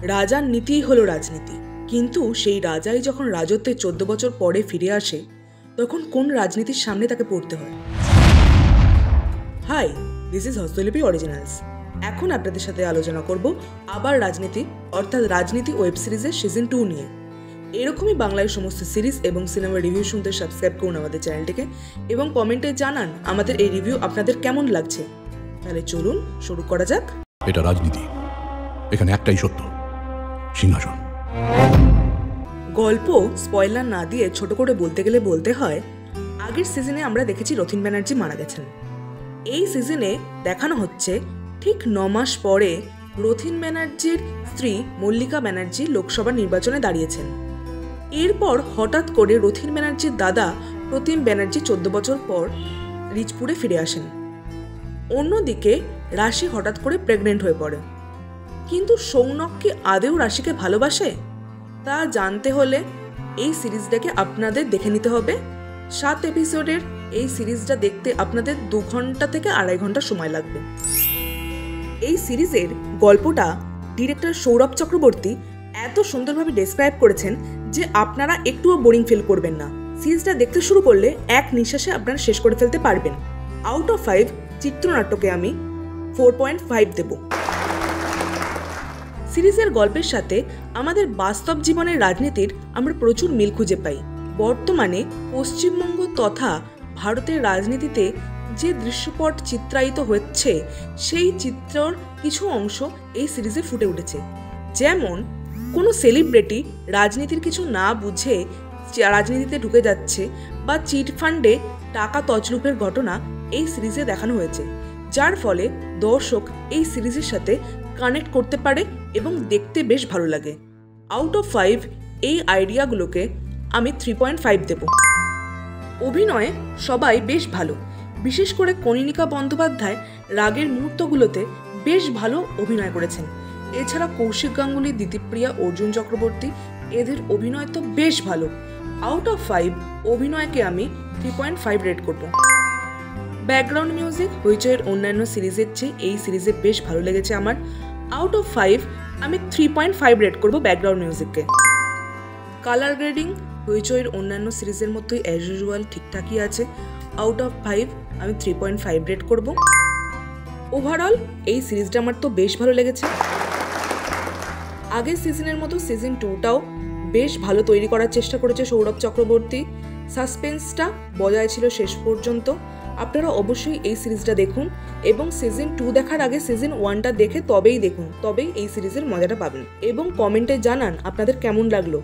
রাজার নীতিই হলো রাজনীতি, কিন্তু সেই রাজাই যখন রাজত্বের 14 বছর পরে ফিরে আসে তখন কোন রাজনীতির সামনে তাকে পড়তে হয়? Hi, this is Hastolipi originals. এখন আপনাদের সাথে আলোচনা করব আবার রাজনীতি অর্থাৎ রাজনীতি ওয়েব সিরিজের সিজন 2 নিয়ে। এরকমই বাংলায় সমস্ত সিরিজ এবং সিনেমার রিভিউ শুনতে সাবস্ক্রাইব করুন আমাদের চ্যানেলটিকে এবং কমেন্টে জানান আমাদের এই রিভিউ আপনাদের কেমন লাগছে। তাহলে চলুন শুরু করা যাক। এটা রাজনীতি, এখানে একটাই সত্য, সিংহাসন। গল্প স্পয়লার না দিয়ে ছোট করে বলতে গেলে বলতে হয়, আগের সিজনে আমরা দেখেছি রথীন ব্যানার্জি মারা গেছেন। এই সিজনে দেখানো হচ্ছে ঠিক 9 মাস পরে রথীন ব্যানার্জির স্ত্রী মল্লিকা ব্যানার্জি লোকসভা নির্বাচনে দাঁড়িয়েছেন। এরপর হঠাৎ করে রথীন ব্যানার্জির দাদা প্রতিম ব্যানার্জি 14 বছর পর রিচপুরে ফিরে আসেন। অন্যদিকে রাশি হঠাৎ করে প্রেগনেন্ট হয়ে পড়ে। কিন্তু সৌনক কি আদেও রাশিকে ভালোবাসে? তা জানতে হলে এই সিরিজটাকে আপনাদের দেখে নিতে হবে। 7 এপিসোডের এই সিরিজটা দেখতে আপনাদের 2 ঘন্টা থেকে 2.5 ঘন্টা সময় লাগবে। এই সিরিজের গল্পটা ডিরেক্টর সৌরভ চক্রবর্তী এত সুন্দরভাবে ডেসক্রাইব করেছেন যে আপনারা একটুও বোরিং ফিল করবেন না। সিরিজটা দেখতে শুরু করলে এক নিঃশ্বাসে আপনারা শেষ করে ফেলতে পারবেন। আউট অফ 5 চিত্রনাট্যকে আমি 4.5 দেব। সিরিজের গল্পের সাথে আমাদের বাস্তব জীবনের রাজনীতির আমরা প্রচুর মিল খুঁজে পাই। বর্তমানে পশ্চিমবঙ্গ তথা ভারতের রাজনীতিতে যে দৃশ্যপট চিত্রায়িত হচ্ছে সেই চিত্রর কিছু অংশ এই সিরিজে ফুটে উঠেছে। যেমন কোনো সেলিব্রিটি রাজনীতির কিছু না বুঝে রাজনীতিতে ঢুকে যাচ্ছে বা চিট ফান্ডে টাকা তছরূপের ঘটনা এই সিরিজে দেখানো হয়েছে, যার ফলে দর্শক এই সিরিজের সাথে কানেক্ট করতে পারে এবং দেখতে বেশ ভালো লাগে। আউট অফ 5 এই আইডিয়াগুলোকে আমি 3.5 দেব। অভিনয়ে সবাই বেশ ভালো, বিশেষ করে কনিনিকা বন্দ্যোপাধ্যায় রাগের মুহূর্তগুলোতে বেশ ভালো অভিনয় করেছেন। এছাড়া কৌশিক গাঙ্গুলি, দিতিপ্রিয়া, অর্জুন চক্রবর্তী এদের অভিনয় তো বেশ ভালো। আউট অফ 5 অভিনয়কে আমি 3.5 রেট করব। ব্যাকগ্রাউন্ড মিউজিক হইচইয়ের অন্যান্য সিরিজের চেয়ে এই সিরিজে বেশ ভালো লেগেছে আমার। আউট অফ 5 আমি 3.5 রেট করব ব্যাকগ্রাউন্ড মিউজিককে। কালার গ্রেডিং হইচইয়ের অন্যান্য সিরিজের মতোই অ্যাজ ইউজুয়াল ঠিকঠাকই আছে। আউট অফ 5 আমি 3.5 রেট করব। ওভারঅল এই সিরিজটা আমার তো বেশ ভালো লেগেছে। আগের সিজনের মতো সিজন 2টাও বেশ ভালো তৈরি করার চেষ্টা করেছে সৌরভ চক্রবর্তী। সাসপেন্সটা বজায় ছিল শেষ পর্যন্ত। আপনারা অবশ্যই এই সিরিজটা দেখুন এবং সিজন 2 দেখার আগে সিজন 1টা দেখে তবেই দেখুন, তবেই এই সিরিজের মজাটা পাবেন। এবং কমেন্টে জানান আপনাদের কেমন লাগলো।